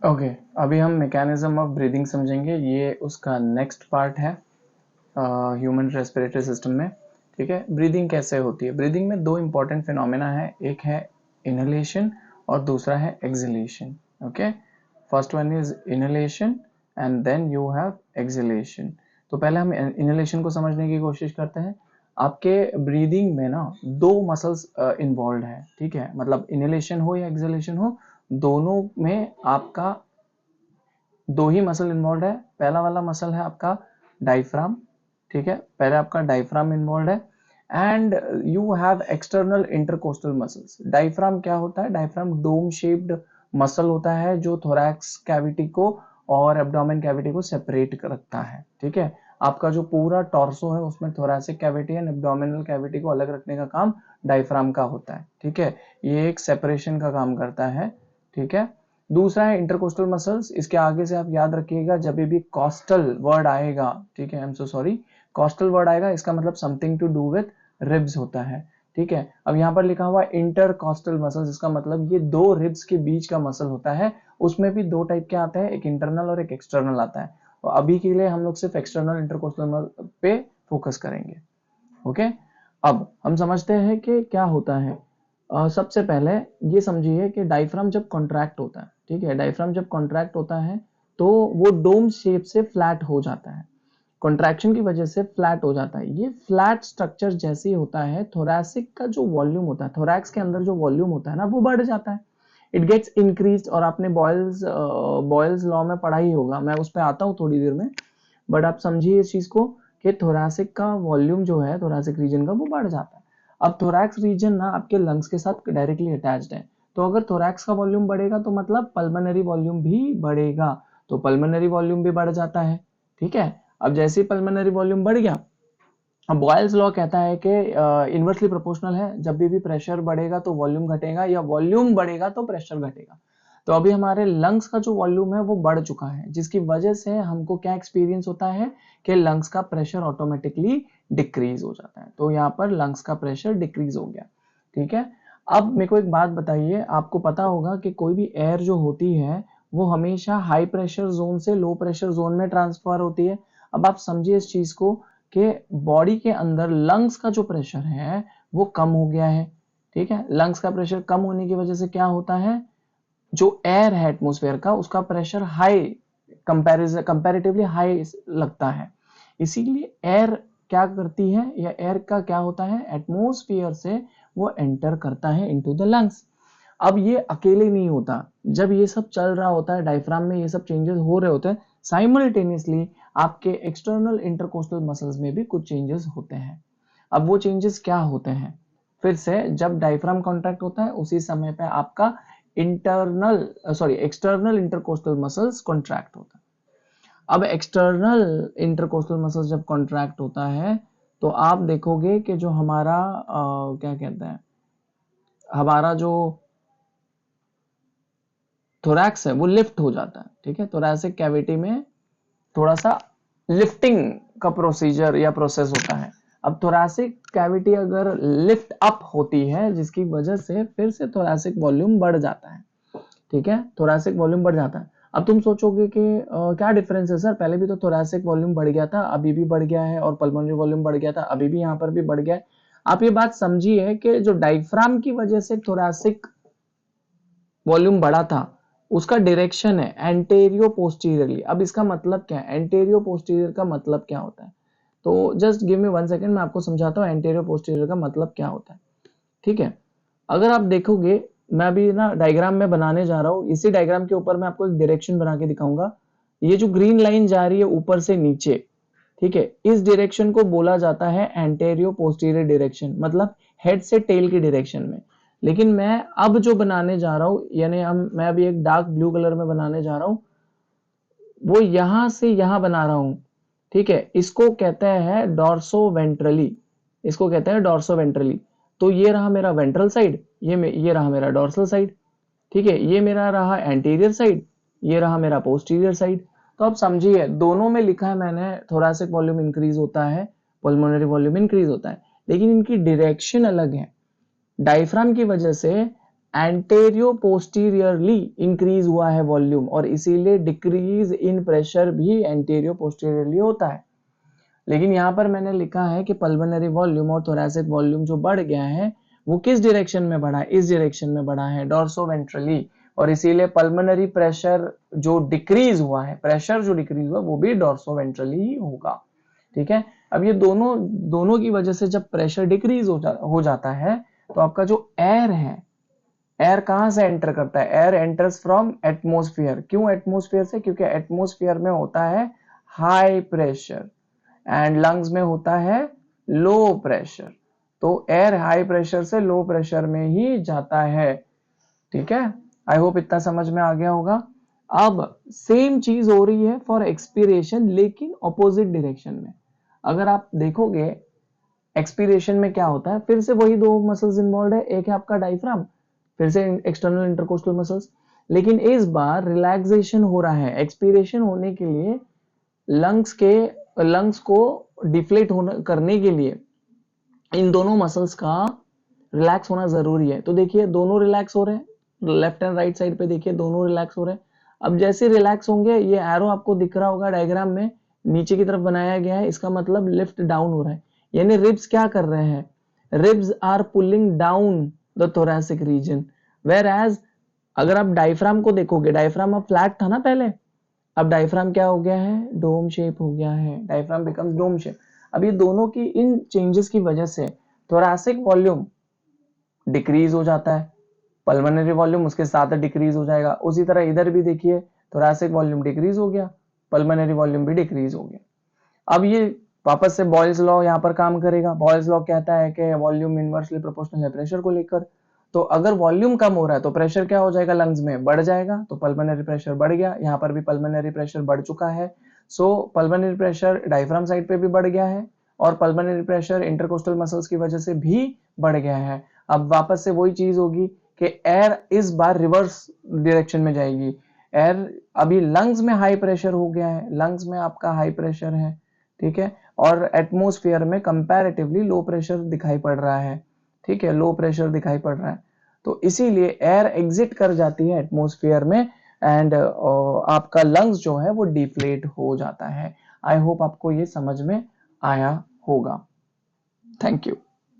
Okay अभी हम mechanism of breathing समझेंगे। ये उसका नेक्स्ट पार्ट है ह्यूमन रेस्पिरेटरी सिस्टम में। ठीक है, ब्रीदिंग कैसे होती है। ब्रीदिंग में दो इंपॉर्टेंट फिनोमेना है, एक है इनहेलेशन और दूसरा है exhalation. Okay, first one is inhalation and then you have exhalation. तो पहले हम इनहेलेशन को समझने की कोशिश करते हैं। आपके ब्रीदिंग में ना दो मसल्स इन्वॉल्व है। ठीक है, मतलब इनहेलेशन हो या एक्सहेलेशन हो, दोनों में आपका दो ही मसल इन्वॉल्व है। पहला वाला मसल है आपका डायफ्राम। ठीक है, पहले आपका डायफ्राम इन्वॉल्व है and you have external intercostal muscles. Diaphragm क्या होता है? डायफ्राम डोम शेप्ड मसल होता है जो थोरैक्स कैविटी को और एब्डोमेन कैविटी को सेपरेट रखता है। ठीक है, आपका जो पूरा टॉर्सो है उसमें thoracic cavity and abdominal cavity को अलग रखने का काम डायफ्राम का होता है। ठीक है, ये एक सेपरेशन का काम करता है। ठीक है, दूसरा है इंटरकोस्टल मसल्स। इसके आगे से आप याद रखिएगा जब भी कॉस्टल वर्ड आएगा, ठीक है, I am so sorry, costal word आएगा इसका मतलब something to do with ribs होता है। ठीक है, अब यहाँ पर लिखा हुआ इंटरकॉस्टल मसल्स, इसका मतलब ये दो रिब्स के बीच का मसल होता है। उसमें भी दो टाइप के आते हैं, एक इंटरनल और एक एक्सटर्नल आता है। और अभी के लिए हम लोग सिर्फ एक्सटर्नल इंटरकोस्टल पे फोकस करेंगे। ओके, अब हम समझते हैं कि क्या होता है। सबसे पहले ये समझिए कि डायफ्राम जब कॉन्ट्रैक्ट होता है, ठीक है, डायफ्राम जब कॉन्ट्रैक्ट होता है तो वो डोम शेप से फ्लैट हो जाता है। कॉन्ट्रैक्शन की वजह से फ्लैट हो जाता है। ये फ्लैट स्ट्रक्चर जैसे ही होता है, थोरैसिक का जो वॉल्यूम होता है, थोरैक्स के अंदर जो वॉल्यूम होता है ना, वो बढ़ जाता है। It gets increase. और आपने बॉयल्स लॉ में पढ़ा ही होगा, मैं उस पर आता हूँ थोड़ी देर में। बट आप समझिए इस चीज को कि थोरैसिक का वॉल्यूम जो है थोरैसिक रीजन का, वो बढ़ जाता है। अब थोरैक्स रीजन ना आपके लंग्स के साथ डायरेक्टली अटैच्ड है। तो अगर थोरैक्स का वॉल्यूम बढ़ेगा तो मतलब पल्मोनरी वॉल्यूम भी बढ़ेगा। तो पल्मोनरी वॉल्यूम भी बढ़ जाता है। ठीक है, अब जैसे ही पल्मोनरी वॉल्यूम बढ़ गया, अब बॉयल्स लॉ कहता है कि इनवर्सली प्रोपोर्शनल है, जब भी प्रेशर बढ़ेगा तो वॉल्यूम घटेगा या वॉल्यूम बढ़ेगा तो प्रेशर घटेगा। तो अभी हमारे लंग्स का जो वॉल्यूम है वो बढ़ चुका है, जिसकी वजह से हमको क्या एक्सपीरियंस होता है कि लंग्स का प्रेशर ऑटोमेटिकली डिक्रीज हो जाता है। तो यहाँ पर लंग्स का प्रेशर डिक्रीज हो गया। ठीक है, अब मेरे को एक बात बताइए, आपको पता होगा कि कोई भी एयर जो होती है वो हमेशा हाई प्रेशर जोन से लो प्रेशर जोन में ट्रांसफर होती है। अब आप समझिए इस चीज को कि बॉडी के अंदर लंग्स का जो प्रेशर है वो कम हो गया है। ठीक है, लंग्स का प्रेशर कम होने की वजह से क्या होता है, जो एयर है एटमोस्फेयर का उसका प्रेशर हाई, कंपैरेटिवली हाई लगता है। इसीलिए एयर क्या करती है, या एयर का क्या होता है, एटमोस्फियर से वो एंटर करता है इनटू द लंग्स। अब ये अकेले नहीं होता, जब ये सब चल रहा होता है, डायफ्राम में ये सब चेंजेस हो रहे होते हैं, साइमल्टेनियसली आपके एक्सटर्नल इंटरकोस्टल मसल्स में भी कुछ चेंजेस होते हैं। अब वो चेंजेस क्या होते हैं, फिर से जब डायफ्राम कॉन्ट्रैक्ट होता है उसी समय पे आपका एक्सटर्नल इंटरकोस्टल मसल्स कॉन्ट्रैक्ट होता है। अब एक्सटर्नल इंटरकोस्टल मसल्स जब कॉन्ट्रैक्ट होता है तो आप देखोगे कि जो हमारा क्या कहते हैं, हमारा जो थोरैक्स है वो लिफ्ट हो जाता है। ठीक है, थोरैसिक कैविटी में थोड़ा सा लिफ्टिंग का प्रोसीजर या प्रोसेस होता है। अब थोरैसिक कैविटी अगर लिफ्ट अप होती है, जिसकी वजह से फिर से थोरैसिक वॉल्यूम बढ़ जाता है। ठीक है, थोरैसिक वॉल्यूम बढ़ जाता है। अब तुम सोचोगे कि क्या डिफरेंस है सर, पहले भी तो थोरैसिक वॉल्यूम बढ़ गया था, अभी भी बढ़ गया है, और पल्मोनरी वॉल्यूम बढ़ गया था, अभी भी यहाँ पर भी बढ़ गया है। आप ये बात समझिए कि जो डायफ्राम की वजह से थोरैसिक वॉल्यूम बढ़ा था उसका डायरेक्शन है एंटेरियो पोस्टीरियरली। अब इसका मतलब क्या है, एंटेरियो पोस्टीरियर का मतलब क्या होता है, तो जस्ट गिव मी 1 सेकेंड, मैं आपको समझाता हूँ एंटेरियो पोस्टीरियर का मतलब क्या होता है। ठीक है, अगर आप देखोगे, मैं अभी ना डायग्राम में बनाने जा रहा हूँ, इसी डायग्राम के ऊपर मैं आपको एक डायरेक्शन बना के दिखाऊंगा। ये जो ग्रीन लाइन जा रही है ऊपर से नीचे, ठीक है, इस डायरेक्शन को बोला जाता है एंटेरियो पोस्टीरियर डायरेक्शन, मतलब हेड से टेल की डायरेक्शन में। लेकिन मैं अब जो बनाने जा रहा हूँ, यानी मैं अभी एक डार्क ब्लू कलर में बनाने जा रहा हूँ, वो यहां से यहां बना रहा हूं। ठीक है, इसको कहते हैं डॉर्सो वेंट्रली, इसको कहते हैं डॉर्सो वेंट्रली। तो ये रहा मेरा वेंट्रल साइड, ये रहा मेरा डॉर्सल साइड। ठीक है, ये मेरा रहा एंटीरियर साइड, ये रहा मेरा पोस्टीरियर साइड। तो आप समझिए दोनों में लिखा है मैंने थोरैसिक वॉल्यूम इंक्रीज होता है, पल्मोनरी वॉल्यूम इंक्रीज होता है, लेकिन इनकी डायरेक्शन अलग है। डायफ्राम की वजह से एंटेरियो पोस्टीरियरली इंक्रीज हुआ है वॉल्यूम, और इसीलिए डिक्रीज इन प्रेशर भी एंटेरियो पोस्टीरियरली होता है। लेकिन यहाँ पर मैंने लिखा है कि पल्मोनरी वॉल्यूम और थोरैसिक वॉल्यूम जो बढ़ गया है वो किस डायरेक्शन में बढ़ा है, इस डायरेक्शन में बढ़ा है, डोर्सोवेंट्रली, और इसीलिए पल्मोनरी प्रेशर जो डिक्रीज हुआ है, प्रेशर जो डिक्रीज हुआ वो भी डोर्सोवेंट्रली ही होगा। ठीक है, अब ये दोनों की वजह से जब प्रेशर डिक्रीज हो जाता है तो आपका जो एयर है, एयर कहां से एंटर करता है, एयर एंटर्स फ्रॉम एटमोस्फियर। क्यों एटमोस्फियर से, क्योंकि एटमोस्फियर में होता है हाई प्रेशर एंड लंग्स में होता है लो प्रेशर। तो एयर हाई प्रेशर से लो प्रेशर में ही जाता है। ठीक है, आई होप इतना समझ में आ गया होगा। अब सेम चीज हो रही है फॉर एक्सपीरेशन, लेकिन ऑपोजिट डायरेक्शन में। अगर आप देखोगे एक्सपीरेशन में क्या होता है, फिर से वही दो मसल्स इन्वॉल्व है, एक है आपका डायफ्राम, फिर से एक्सटर्नल इंटरकोस्टल मसल्स, लेकिन इस बार रिलैक्सेशन हो रहा है। एक्सपीरेशन होने के लिए लंग्स को डिफ्लेट करने के लिए इन दोनों मसल्स का रिलैक्स होना जरूरी है। तो देखिए दोनों रिलैक्स हो रहे हैं, लेफ्ट एंड राइट साइड पे देखिए दोनों रिलैक्स हो रहे हैं। अब जैसे रिलैक्स होंगे, ये एरो आपको दिख रहा होगा डायग्राम में, नीचे की तरफ बनाया गया है, इसका मतलब लिफ्ट डाउन हो रहा है, यानी रिब्स क्या कर रहे हैं, ribs are pulling down the thoracic region. Whereas अगर आप डायफ्राम को देखोगे, डायफ्राम अब फ्लैट था ना पहले, अब डायफ्राम क्या हो गया है, डोम शेप हो गया है, डायफ्राम बिकम्स डोम शेप। अब ये दोनों की इन चेंजेस की वजह से थोरैसिक वॉल्यूम डिक्रीज हो जाता है, पल्मोनरी वॉल्यूम उसके साथ डिक्रीज हो जाएगा। उसी तरह इधर भी देखिए थोरैसिक वॉल्यूम डिक्रीज हो गया, पल्मोनरी वॉल्यूम भी डिक्रीज हो गया। अब ये वापस से बॉयल्स लॉ यहाँ पर काम करेगा। बॉयल्स लॉ कहता है कि वॉल्यूम इनवर्सली प्रोपोर्शनल है प्रेशर को लेकर। तो अगर वॉल्यूम कम हो रहा है तो प्रेशर क्या हो जाएगा, लंग्स में बढ़ जाएगा, तो पल्मोनरी प्रेशर बढ़ गया। यहाँ पर भी पल्मोनरी प्रेशर बढ़ चुका है। सो पल्मोनरी प्रेशर डायफ्राम साइड पे भी बढ़ गया है, और पल्मोनरी प्रेशर इंटरकोस्टल मसल्स की वजह से भी बढ़ गया है। अब वापस से वही चीज होगी कि एयर इस बार रिवर्स डायरेक्शन में जाएगी। एयर अभी लंग्स में हाई प्रेशर हो गया है, लंग्स में आपका हाई प्रेशर है, ठीक है, और एटमोस्फियर में कंपैरेटिवली लो प्रेशर दिखाई पड़ रहा है। ठीक है, लो प्रेशर दिखाई पड़ रहा है, तो इसीलिए एयर एग्जिट कर जाती है एटमोस्फियर में, एंड आपका लंग्स जो है वो डिफ्लेट हो जाता है। आई होप आपको ये समझ में आया होगा। Thank you.